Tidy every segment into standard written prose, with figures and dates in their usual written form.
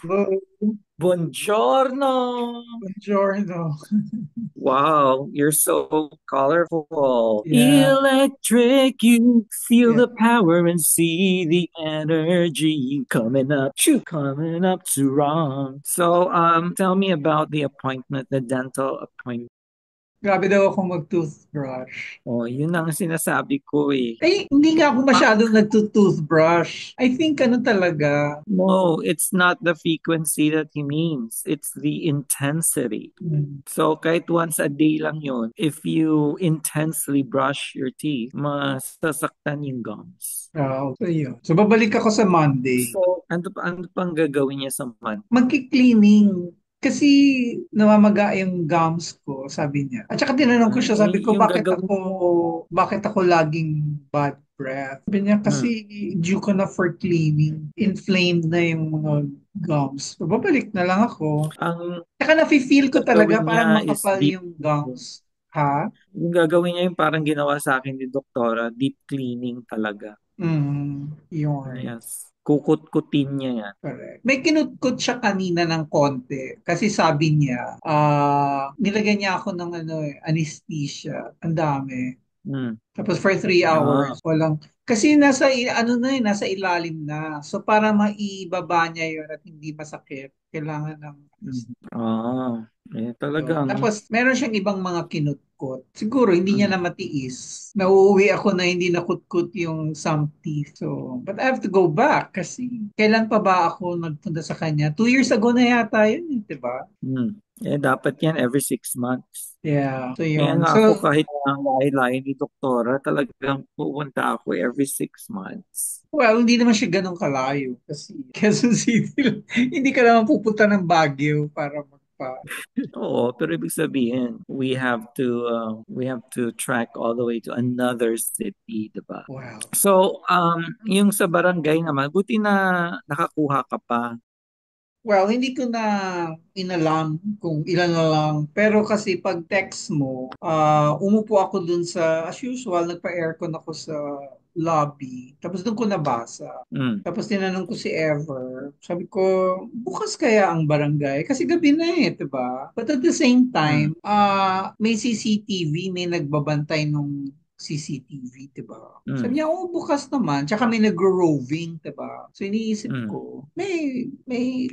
Hello, Buongiorno! buongiorno. Wow, you're so colorful. Yeah, Electric, you feel yeah. the power and see the energy coming up, shoot, coming up to wrong. So, tell me about the appointment, the dental appointment. Grabe daw ako mag-toothbrush. Oh, yun ang sinasabi ko eh. Eh, hindi nga ako masyadong nagtutoothbrush. I think ano talaga. No, it's not the frequency that he means. It's the intensity. Hmm. So kahit once a day lang yun, if you intensely brush your teeth, masasaktan yung gums. So yun. So, babalik ako sa Monday. So, ano pang gagawin niya sa month? Magki-cleaning. Kasi namamaga yung gums ko, sabi niya. At saka tinanong ko siya, sabi ko, Yung gagawin, bakit ako laging bad breath? Sabi niya, kasi hmm, due ko na for cleaning. Inflamed na yung mga gums. So, babalik na lang ako. ang Tsaka nafe-feel ko talaga gagawin niya parang is makapal deep, yung gums. Ha? yung gagawin niya yung parang ginawa sa akin ni Doktora, deep cleaning talaga. Yun. Yes. Kukut-kutin niya yan. Correct. May kinutkot siya kanina ng konti. Kasi sabi niya, nilagyan niya ako ng anesthesia. Ang dami. Hmm. Tapos for 3 hours, Ah. walang, kasi nasa ilalim na. So para maibaba niya yun at hindi masakit, kailangan ng Mhm. Ah, eh yun. talagang, Tapos meron siyang ibang mga kinutkot. Siguro hindi niya mm, na matiis. Nauuwi ako na hindi nakutkot yung some teeth. So, but I have to go back kasi kailan pa ba ako nagpunta sa kanya? 2 years ago na yata yun, di ba? eh dapat yan every 6 months. Yeah, so Kaya yun. nga ako So, kahit na lahi-lahi ni Doktora, talagang pupunta ako every 6 months. well, hindi naman siya ganun kalayo kasi Quezon City, hindi ka naman pupunta ng Baguio para magpa. Oo, pero ibig sabihin, we have to track all the way to another city, di ba? Wow. So, yung sa barangay naman, buti na nakakuha ka pa. Well, hindi ko na inalam kung ilan na lang. Pero kasi pag text mo, umupo ako dun sa, as usual, nagpa-aircon ako sa lobby. Tapos dun ko nabasa. Mm, Tapos tinanong ko si Ever. Sabi ko, bukas kaya ang barangay? Kasi gabi na eh, diba? But at the same mm, time, may CCTV, may nagbabantay nung CCTV, diba? mm, Sabi niya, oh, bukas naman. Tsaka may nagro-roving, diba? So iniisip mm. ko, may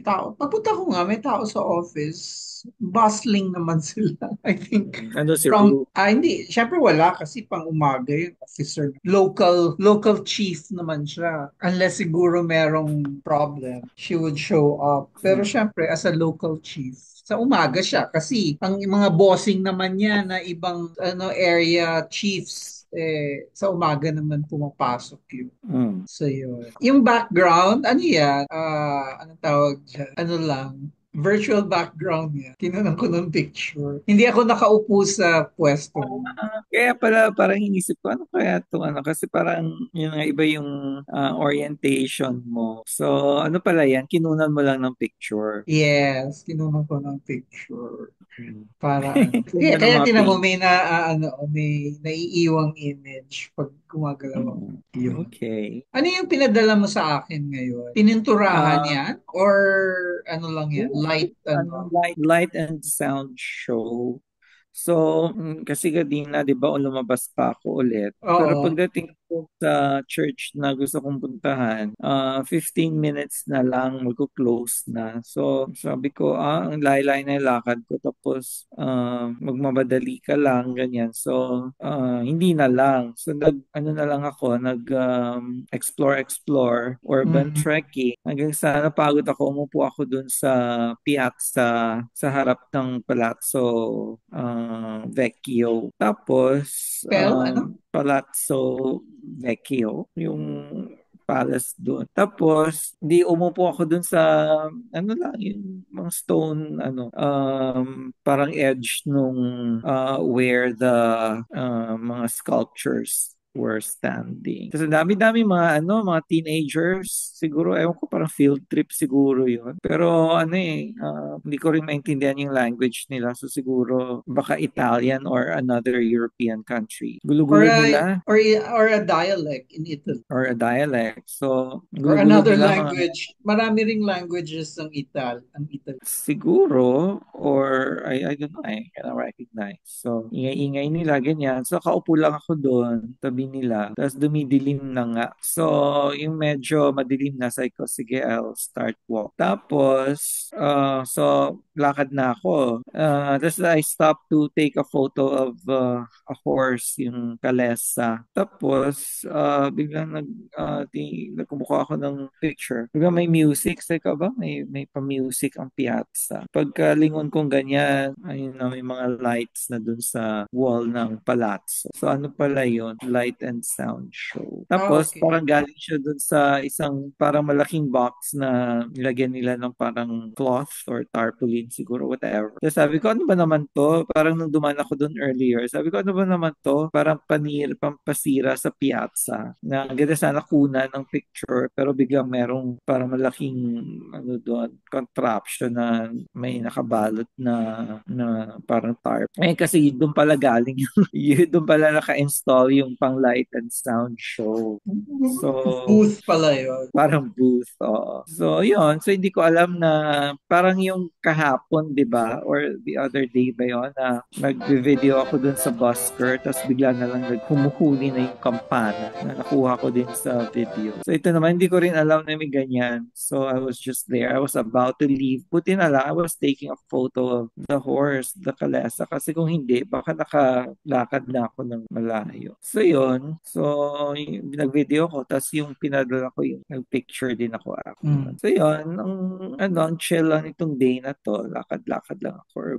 tao. Pagpunta ko nga, may tao sa office. Bustling naman sila. I think Ano si from, Ru? hindi, syempre wala kasi pang umaga yung officer. Local chief naman siya. Unless siguro merong problem, she would show up. Pero Mm, syempre, as a local chief, sa umaga siya kasi ang mga bossing naman niya na ibang area chiefs sa umaga naman pumapasok yun. mm. So yun. Yung background, ano yan? Anong tawag dyan? Ano lang? Virtual background niya. Kinunan ko ng picture. Hindi ako nakaupo sa pwesto mo. Kaya pala parang inisip ko, ano kaya to ano? Kasi parang yun nga iba yung orientation mo. So ano pala yan? Kinunan mo lang ng picture. Yes, kinunan ko ng picture. Hmm. Para ano. Ganda ng Kaya mga tinan mo, paint. may naiiwang image pag gumagalaw ako. Mm. Yun. Okay. Ano yung pinadala mo sa akin ngayon? Pininturahan Uh, yan? Or ano lang yan? Light ano? light and sound show. So, kasi kanina, di ba, lumabas pa ako ulit. Pero Oo. pagdating ko sa church na gusto kong puntahan, 15 minutes na lang, magko-close na. So, sabi ko, ang laylay na yung lakad ko. Tapos, magmamadali ka lang, ganyan. So, hindi na lang. So, ano na lang ako, explore, urban Mm. trekking. Hanggang sa napagod ako, umupo ako dun sa piazza sa harap ng Palazzo Vecchio. Tapos, Ano? Palazzo Vecchio, yung palace doon. Tapos, di umupo ako doon sa, ano lang, yung mga stone, parang edge nung where the mga sculptures were standing. Kasi dami-dami mga mga teenagers, siguro ewan ko parang field trip siguro 'yun. Pero hindi ko rin maintindihan yung language nila. So siguro baka Italian or another European country. Or Gulo-gulo a, nila or a dialect in Italy. or a dialect. So Or gulo-gulo another nila mga language. Marami ring languages ang Italy. siguro, or I don't know, I cannot recognize. So, ingay-ingay nila, ganyan. So, kaupo lang ako doon, tabi nila. Tapos dumidilim na nga. So, yung medyo madilim na, sabi ko, sige, I'll start walk. Tapos, lakad na ako. Tapos I stopped to take a photo of a horse, yung kalesa. Tapos, biglang nagkumuha ako ng picture. Biglang may music. Sabi ko ba, may pa-music ang piazza. Pagkalingon kong ganyan, ayun na, may mga lights na dun sa wall ng palazzo. So ano pala yun? Light and sound show. Ah, Tapos okay. parang galing siya dun sa isang parang malaking box na nilagyan nila ng parang cloth or tarpaulin siguro, whatever. Tapos sabi ko, ano ba naman to? Parang nung dumaan ako dun earlier, sabi ko, ano ba naman to? Parang pampasira sa piazza na ganda sana kunan ng picture pero biglang merong parang malaking doon, contraption na may nakabalot na parang tarp. Kasi doon pala galing doon pala naka-install yung pang light and sound show. So, Booth pala yun. parang booth, oo. So, yun. So, hindi ko alam na parang yung kahapon, di ba? Or the other day ba yun na nag-video ako dun sa busker tapos bigla na lang naghumuhuli na yung kampana na nakuha ko din sa video. So, ito naman, hindi ko rin alam na may ganyan. So, I was just there. I was about to leave. Buti na lang, I was taking a photo of the horse, the kalesa. Kasi kung hindi, baka nakalakad na ako ng malayo. So, yun. So, nag-video ko. Tapos yung pinadala ko yung nag-picture din ako after. Mm. So, yun. Ang chill lang itong day na to. Lakad-lakad lang ako,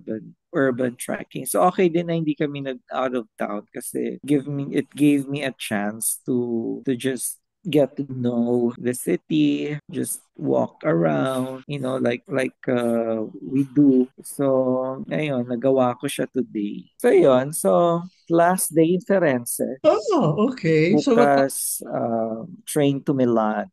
urban trekking. So, okay din na hindi kami nag-out of town kasi it gave me a chance to just get to know the city, just walk around, we do. So, ayun, nagawa ko siya today. So, yun. So, last day in Firenze. Oh, okay. So, Bukas, train to Milan.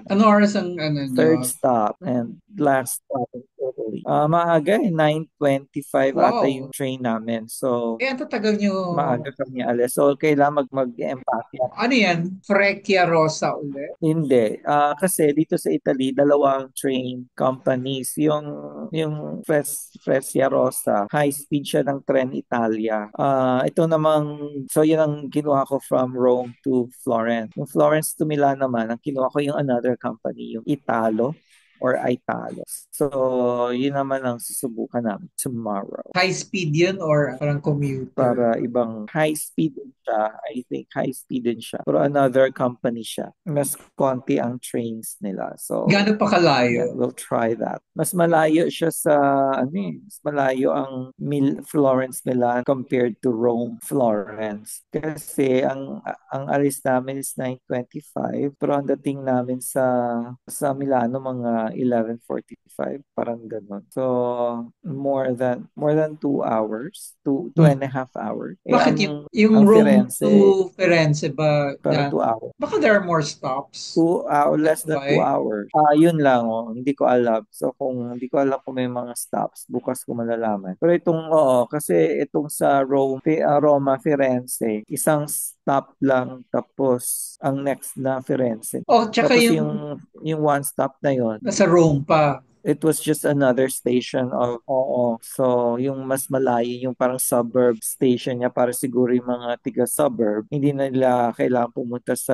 ano oras ang ano nyo? Third stop and last stop in Italy. Maaga 9:25 ata yung Wow. train namin. So, Ang tatagal nyo, maaga kami alis. So, kailangan mag-empake. ano yan? Freccia Rosa ulit? Hindi. Kasi dito sa Italy, dalawang train companies. Yung Freccia Rosa, high speed siya ng Tren Italia. Ito namang, so yun ang kinuha ko from Rome to Florence. Yung Florence to Milan naman, ang kinuha ko yung another company, yung Italo or Italo. So, yun naman ang susubukan namin tomorrow. High speed yun or parang commuter? Para ibang high speed din siya. I think high speed din siya. Pero another company siya. Mas konti ang trains nila. So, Gaano pa kalayo? yeah, we'll try that. Mas malayo siya sa, mas malayo ang Florence, Milan compared to Rome, Florence. Kasi ang alis namin is 9:25, pero ang dating namin sa Milano mga 11:45, parang ganun. So, more than 2 hours, two Hmm. and a half hours. Bakit yung Ang Rome Firenze, to Firenze ba? parang 2 hours. Baka there are more stops? 2 hours, less than two Why? hours. Yun lang, hindi ko alam. So, hindi ko alam kung may mga stops, bukas ko malalaman. Pero kasi itong sa Roma, Firenze, isang stop lang, tapos ang next na Firenze. Oh, tsaka Tapos yung yung one stop na yun, nasa Rome pa. it was just another station of, oo. So, yung mas malayo, yung parang suburb station niya para siguro yung mga tiga-suburb, hindi na nila kailangan pumunta sa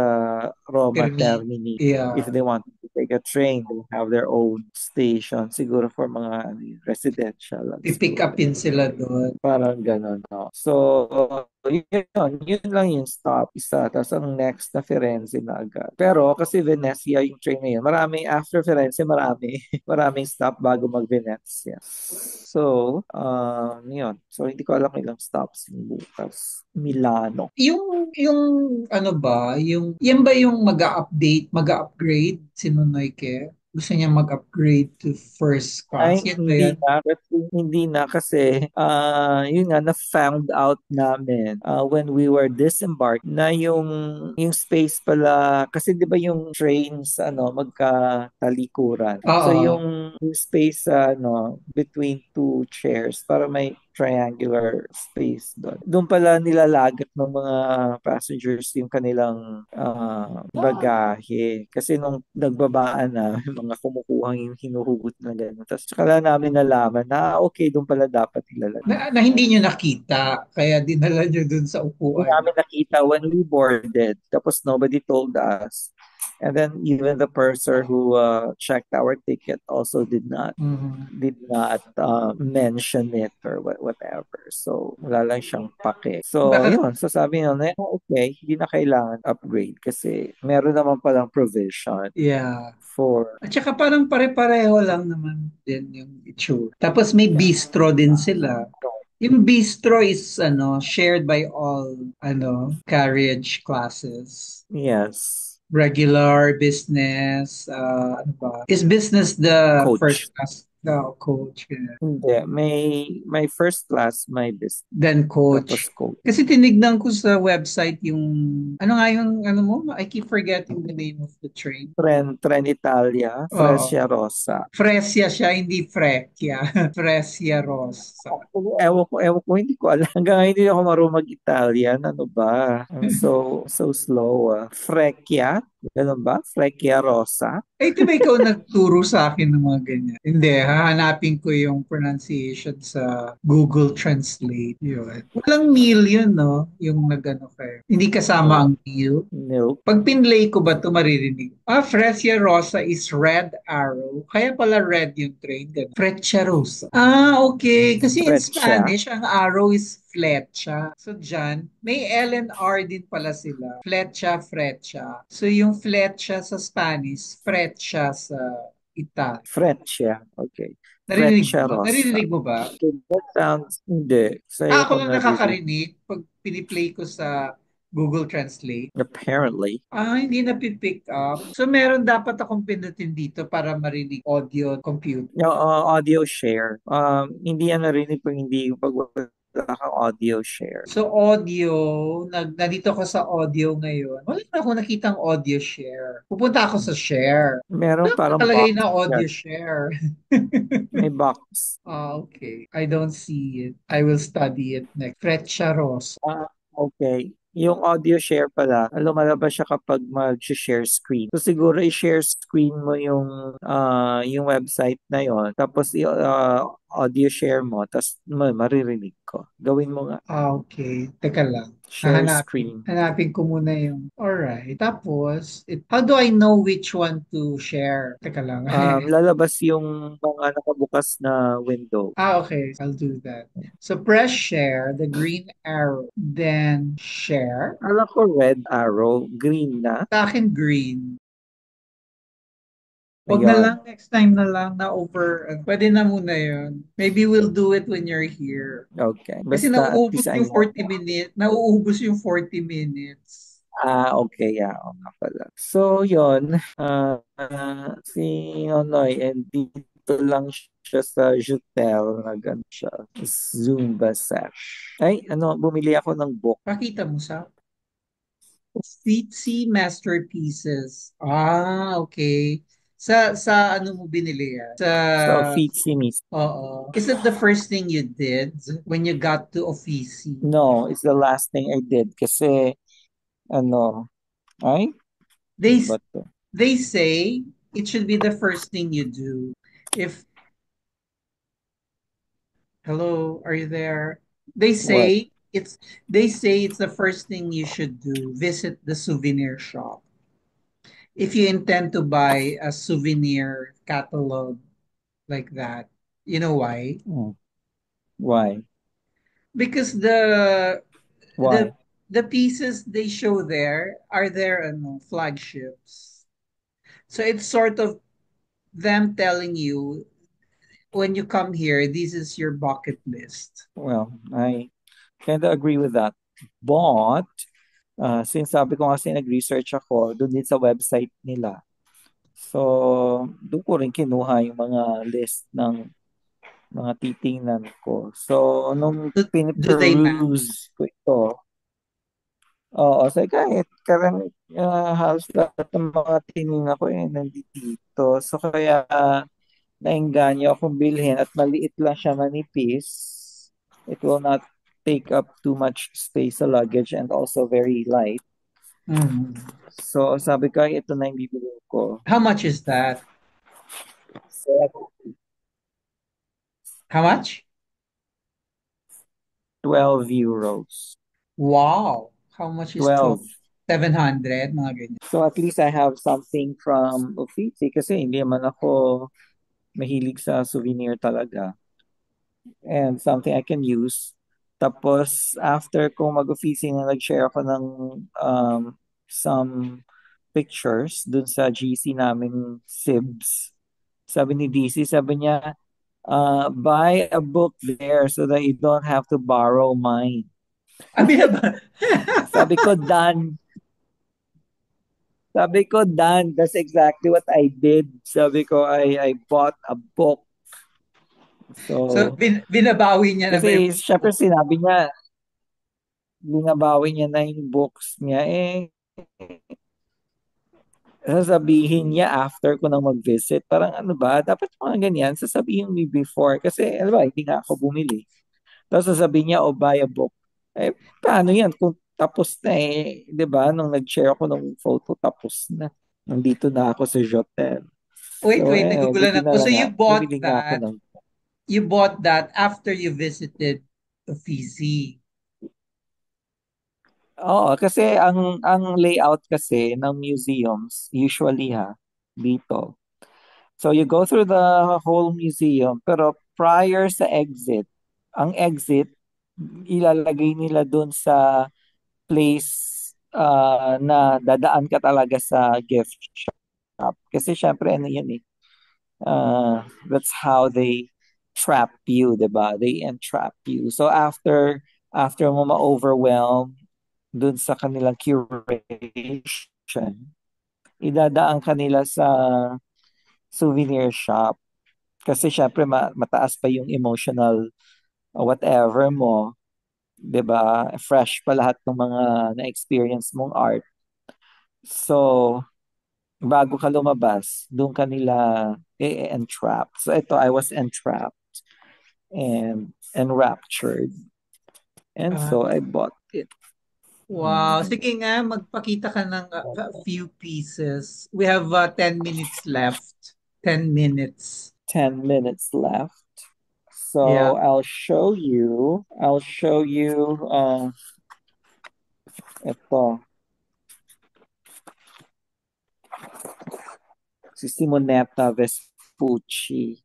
Roma Termini. Termini. If Yeah. they want to take a train, they have their own station. Siguro for mga residential lang Pipick siguro. upin sila doon. Parang ganun, no? So, yun lang yung stop, isa. Tapos ang next na Firenze na agad. Pero kasi Venezia yung train na yun. After Firenze, maraming stop bago mag-Venezia. So, yun. So, hindi ko alam ilang stops yung bukas. Milano. Yung ano ba, yan ba yung mag-upgrade si Nonoy Ke? Gusto niya mag-upgrade to first Ay, class. Yan ba yan? hindi na kasi yun nga na found out namin when we were disembarked na yung space pala kasi 'di ba yung trains magkatalikuran. So Oo. yung space between two chairs para may triangular space doon. Doon pala nilalagat ng mga passengers yung kanilang bagahe. Kasi nung nagbabaan na, yung mga kumukuha yung hinuhugot na gano'n. Tapos tsaka lang namin nalaman na okay, doon pala dapat ilalagay. Na hindi niyo nakita, kaya dinala niyo dun sa Hindi upuan. namin nakita when we boarded. Tapos nobody told us. And then even the purser who checked our ticket also Mhm. did not mention it or whatever. So, wala lang siyang pake. So, Baka, yun. So, sabi nila, okay, hindi na kailangan upgrade kasi meron naman palang provision yeah. for, At saka parang pare-pareho lang naman din yung itsura. Tapos may yeah. bistro din sila. Yung bistro is shared by all carriage classes. Yes. Regular business, ano ba? Is business the Coach. first class the coach? Ganun. Hindi. May first class, may business. Then Tapos coach. coach. Kasi tinignan ko sa website yung ano nga yung ano mo? I keep forgetting the name of the train. Tren Italia, Oo. Fresia Rosa. Fresia siya, hindi Freccia. Fresia Rossa. Hindi ko alam. Hanggang ngayon hindi ako marunong mag-Italian. Ano ba? I'm so slow. Freccia? Ganun ba? Freccia Rosa? Eh, di ba ikaw nagturo sa akin ng mga ganyan? Hindi, hahanapin ko yung pronunciation sa Google Translate. Yun. Walang meal yun, no? Yung nagano kayo. Hindi kasama Wala. ang meal. Milk. Pag pinlay ko ba ito maririnig? Ah, Fresia Rosa is red arrow. Kaya pala red yung train. Ganun. Freccia Rosa. Ah, okay. Kasi in Freccia. Spanish, ang arrow is flecha. So dyan, may L and R din pala sila. Flecha, freccia. So yung flecha sa Spanish, freccia sa Italy. Freccia. Okay. Narinig Freccia mo? Rosa. Narinig mo ba? Okay, that sounds, hindi. Ah, Sa'yo ako ko lang naririnig. nakakarinig pag piniplay ko sa Google Translate. Apparently. Ah, hindi na pick up. So, meron dapat akong pindutin dito para marinig audio compute. Yung audio share. Hindi yan narinig pag wala kang audio share. So, audio, nandito ko sa audio ngayon. Wala na akong nakitang audio share. Pupunta ako sa share. Meron Wala parang nakalagay box na dyan. audio share. May box. Ah, okay. I don't see it. I will study it next. Freccia Okay. Yung audio share pala, lumalabas siya kapag mag-share screen. So siguro i-share screen mo yung website na yon, tapos audio share mo, tapos maririnig ko. Gawin mo nga, Ah, okay. Teka lang. share Hahanapin. screen. Hanapin ko muna yung... Alright. Tapos, how do I know which one to share? Teka lang. Lalabas yung mga nakabukas na window. Ah, okay. I'll do that. So, press share, the green arrow. Then, share. Alam ko red arrow, green na. Sa akin, green. Wag na lang, Ayun. next time na lang na over. Pwede na muna yun. Maybe we'll do it when you're here. Okay. Kasi Basta at least I know. nauubos yung 40 minutes. Okay, yeah, oo nga pala. So, yon si Nonoy, and dito lang siya sa Jutel, nag siya, Zumba sesh. Ay, bumili ako ng book. Pakita mo sa Fitzy Masterpieces. Ah, okay. Sa ano mo binili yan? So, feed si Miss. Oo. Is it the first thing you did when you got to Offici? No, it's the last thing I did kasi, ano, ay, They ano ba to? they say it should be the first thing you do. If hello, are you there? They What? say it's they say it's the first thing you should do. Visit the souvenir shop. If you intend to buy a souvenir catalog like that. You know why? Hmm, why? Because the Why? the pieces they show there are their flagships. So it's sort of them telling you when you come here, this is your bucket list. Well, I kind of agree with that. But, since sabi ko kasi nag-research ako, doon din sa website nila. So, doon ko rin kinuha yung mga list ng mga titingnan ko. So, nung Do they piniperuse match? ko ito, oo, so kahit halos lahat ng mga tiningnan ko nandito. So, kaya naengganyo akong bilhin at maliit lang siya, manipis. It will not take up too much space sa luggage and also very light. Mhm. So, sabi ko, "Ay, ito na yung bibilhin ko." How much is that? So, How much? 12 euros. Wow. How much is 12? 12. 700, mga ganyan. So, at least I have something from Uffizi kasi hindi naman ako mahilig sa souvenir talaga. And something I can use. Tapos, after ko mag-Uffizi na nag-share ako ng um, some pictures dun sa GC namin Sibs. Sabi ni DC, sabi niya, buy a book there so that you don't have to borrow mine. Ah, binaba. Sabi ko, done. Sabi ko, done. That's exactly what I did. Sabi ko, I bought a book. So, So, binabawi niya na ba yung kasi syempre book? sinabi niya, binabawi niya na yung books niya. Sasabihin niya after ko nang mag-visit. Parang ano ba, dapat mga ganyan, sasabihin mo before. Kasi, alam ba, hindi nga ako bumili. Tapos sasabihin niya, oh, buy a book. Eh, paano yan? Kung tapos na di ba? Nung nag-share ako ng photo, tapos na. Nandito na ako sa Jotel. Wait, So, wait, nagugulan buti na ako. So, lang nga. Bumili nga ako ng, you bought that after you visited Fiji. oo, kasi ang layout kasi ng museums, usually dito. So, you go through the whole museum, pero prior sa exit, ang exit, ilalagay nila dun sa place na dadaan ka talaga sa gift shop. Kasi syempre, ano yun that's how they trap you, di ba? They entrap you. So after mo ma-overwhelm dun sa kanilang curation, idadaan kanila sa souvenir shop. Kasi syempre mataas pa yung emotional whatever mo, 'di ba? Fresh pa lahat ng mga na-experience mong art. So, bago ka lumabas, doon ka nila entrap. So ito, I was entrapped and enraptured. And Ah, so I bought it. wow. Mm. Sige nga, magpakita ka ng a few pieces. We have 10 minutes left. 10 minutes. 10 minutes left. Yeah. So I'll show you ito, si Simonetta Vespucci.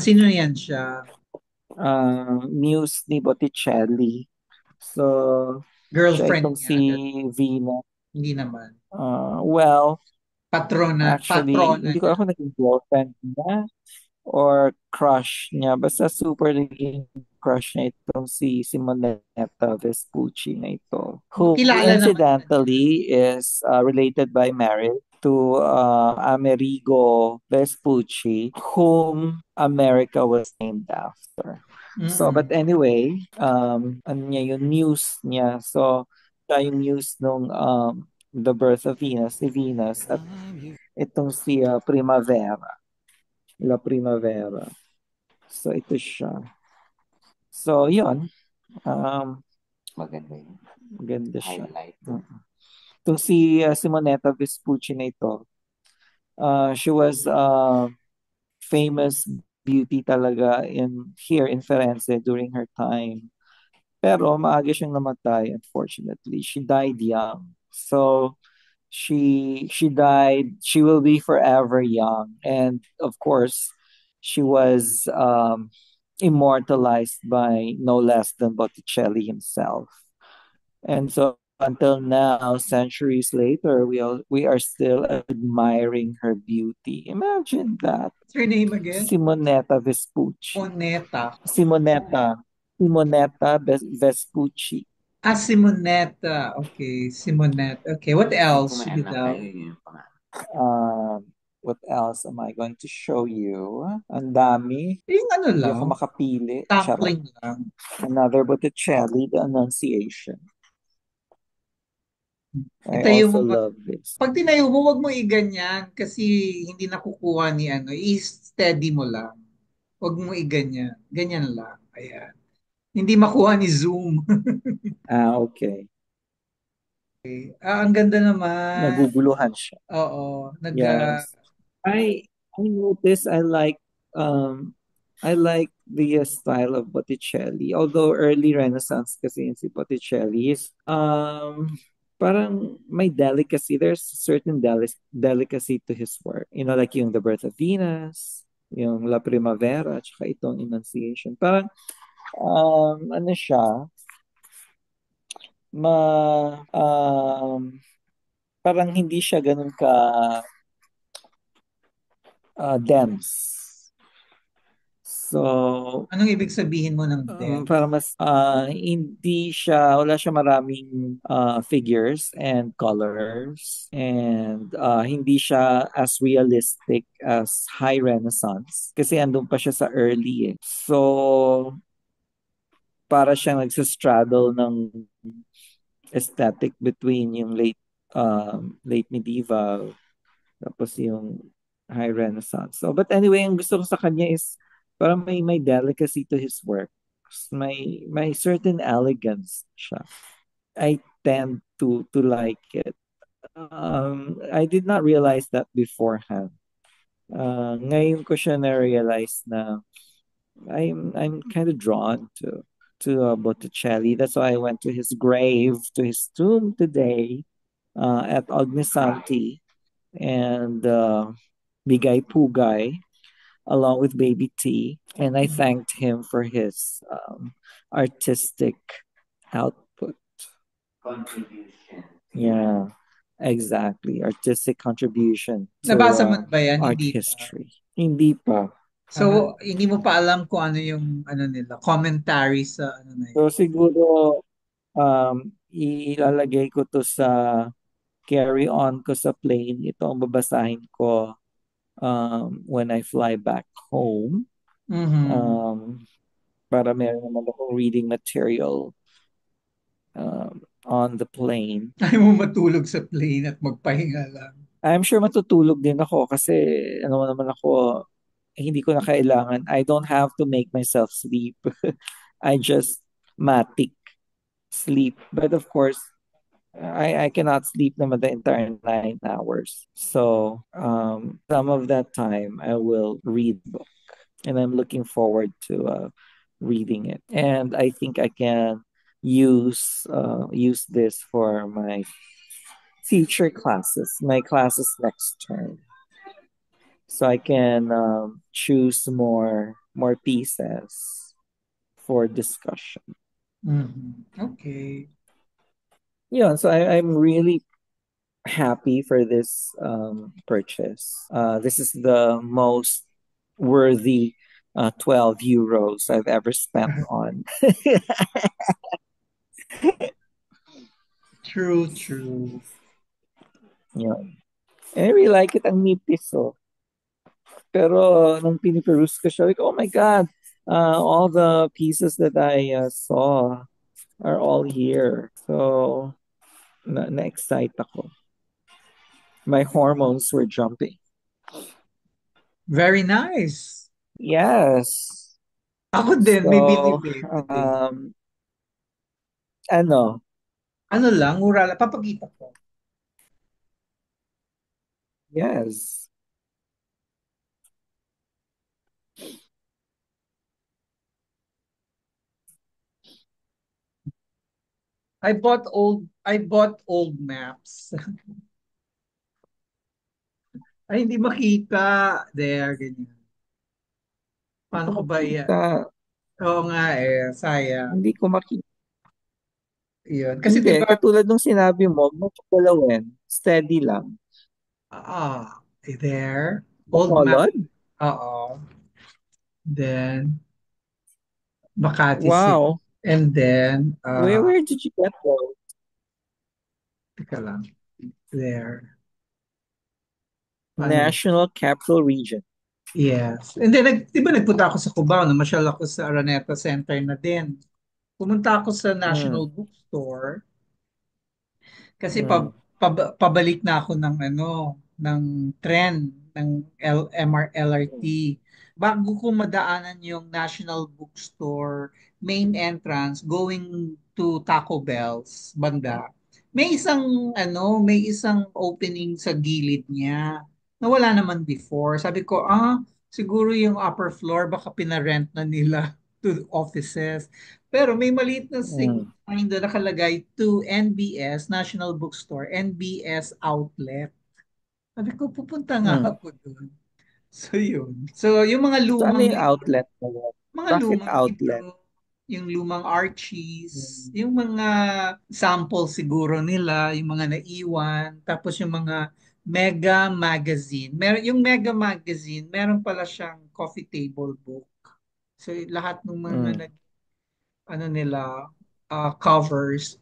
Sino yan siya? Muse ni Botticelli. So, siya Girlfriend itong niya? si Vina. Hindi naman. Well, actually, Patrona hindi ko niya. ako naging girlfriend niya or crush niya. Basta super naging crush niya itong si Simonetta Vespucci na ito. Who Kilala naman ba niya? incidentally is related by marriage to Amerigo Vespucci, whom America was named after. So, but Mm-mm. anyway, ano niya, yung news niya. So, siya yung news nung The Birth of Venus, si Venus, at itong si Primavera, La Primavera. So, ito siya. So, yun. Um, maganda yun. Maganda siya. Highlight. Itong si Simonetta Vespucci na ito, she was famous beauty talaga here in Firenze during her time. Pero maaga siyang namatay, unfortunately. She died young. So she died, she will be forever young. And of course, she was immortalized by no less than Botticelli himself. And so until now, centuries later, we are still admiring her beauty. Imagine that. What's her name again? Simonetta Vespucci. Moneta. Simonetta. Simonetta Vespucci. Simonetta. Okay, Simonetta. Okay, what else? Sige daw. Ah, What else am I going to show you? Ang dami. Yung ano Hindi lang, ako makapili. Charot. tackling lang. Another Botticelli, The Annunciation. I Itayo mo also ba? love this. Pag tinayo mo, wag mo iganyan kasi hindi nakukuha ni ano, i-steady mo lang. Wag mo iganyan. Ganyan lang. Ayan. Hindi makuha ni Zoom. Ah, okay. Ang ganda naman. Naguguluhan siya. Oo. Yes. I notice I like the style of Botticelli. Although early Renaissance kasi yun si Botticelli is parang may delicacy. There's a certain delicacy to his work. You know, like yung The Birth of Venus, yung La Primavera, tsaka itong Annunciation. Parang ano siya, ma parang hindi siya ganun ka dense. So, Anong ibig sabihin mo ng para dense? mas hindi siya, wala siya maraming figures and colors and hindi siya as realistic as High Renaissance kasi andun pa siya sa early eh. So, para siyang nagsastraddle ng aesthetic between yung late medieval tapos yung High Renaissance. So, but anyway, ang gusto ko sa kanya is parang may delicacy to his work. May certain elegance siya. I tend to like it. I did not realize that beforehand. Ngayon ko siya na-realize na I'm kind of drawn to Botticelli. That's why I went to his grave, to his tomb today at Ognissanti and Bigay Pugay along with Baby T, and I thanked him for his artistic output. Contribution. Yeah, exactly. Artistic contribution to Nabasa mo na ba yan? art Hindi pa. history. Hindi pa. So, hindi mo pa alam kung ano yung ano nila, commentary sa ano na yun. So siguro ilalagay ko to sa carry on ko sa plane. Ito ang babasahin ko when I fly back home. Mhm. Um, para meron naman akong reading material on the plane. Ayaw mo matulog sa plane at magpahinga lang. I'm sure matutulog din ako kasi ano naman ako, hindi ko na kailangan. I don't have to make myself sleep. I just matic sleep. But of course, I cannot sleep naman the entire 9 hours. So some of that time I will read book, and I'm looking forward to reading it. And I think I can use this for my future classes, my classes next term, so I can choose more pieces for discussion. Mhm. Okay. Yeah, so I'm really happy for this purchase. This is the most worthy 12 euros I've ever spent on. True, true. Yeah. And I really like it. Ang nipis, oh. Pero nung piniperuse ko siya, like, oh my God, all the pieces that I saw are all here. So, na-excite ako. My hormones were jumping. Very nice. Yes. Ako din, may So, bili-bili. ano, Ano lang, mura lang. Papakita ko. yes. I bought old maps. Ay, hindi makita. There, ganyan. Hindi ko Paano ko ba iya? makita. Oo nga eh, sayang. Hindi ko makita. Yun. Kasi di Hindi, ba, katulad nung sinabi mo, huwag mo galawin. Steady lang. there, old map. Bacolod? Oo. Then, Makati City. Wow. And then, Where did you get those? teka lang, there. Ano yun? National Capital Region. Yes. And then, di ba nagpunta ako sa Cubao, namasyal ako sa Araneta Center na din. Pumunta ako sa National Mm, Bookstore kasi mm, pabalik na ako ng ng trend ng LRT. Bago ko madaanan yung National Bookstore main entrance going to Taco Bell's banda, may isang opening sa gilid niya na wala naman before. Sabi ko, siguro yung upper floor baka pinarent na nila to offices. Pero may maliit na mm, sign doon nakalagay to NBS, National Bookstore, NBS Outlet. Sabi ko, pupunta nga mm. ako doon. So, yun. So, yung mga So, ano lumang yung outlet na yun? mga Bakit lumang outlet? libro, yung lumang Archies, Mm, yung mga sample siguro nila, yung mga naiwan, tapos yung mga Mega Magazine. Yung Mega Magazine, meron pala siyang coffee table book. So, lahat ng mga mm, ano nila, covers,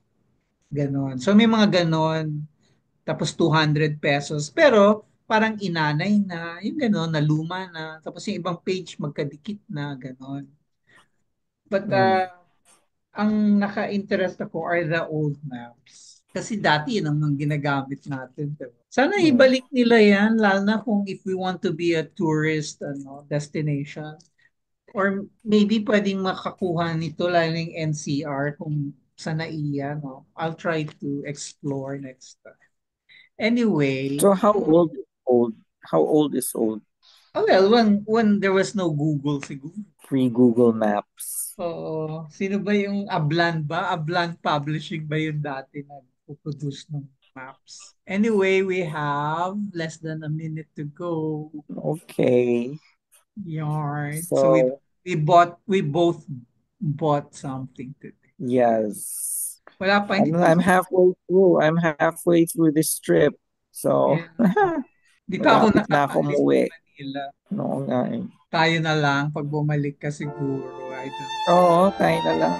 ganon. So, may mga ganon, tapos 200 pesos. Pero, parang inanay na, yung ganon, na luma na. Tapos yung ibang page magkadikit na, ganon. But, mm, ang naka-interest ako are the old maps. Kasi dati yun ang mga ginagamit natin. Diba? Sana mm. ibalik nila yan, lalo na kung if we want to be a tourist destination. Or maybe pwedeng makakuha nito lalo yung NCR kung sa NAIA, no? I'll try to explore next time. Anyway, So, how old is old? How old is old? well, when there was no Google siguro. Pre-Google Maps. Oo. Sino ba yung Ablan ba? Ablan Publishing ba yung dati na produce ng maps? Anyway, we have less than a minute to go. Okay. Yarn. So So, we both bought something today. yes. Wala pa, hindi I'm, pa I'm ako, halfway through. I'm halfway through this trip. So, yeah, hindi pa ako malapit na ako nakakaalis ng umuwi. Manila. Oo nga eh. Tayo na lang pag bumalik ka siguro. I don't know. Oo, tayo na lang.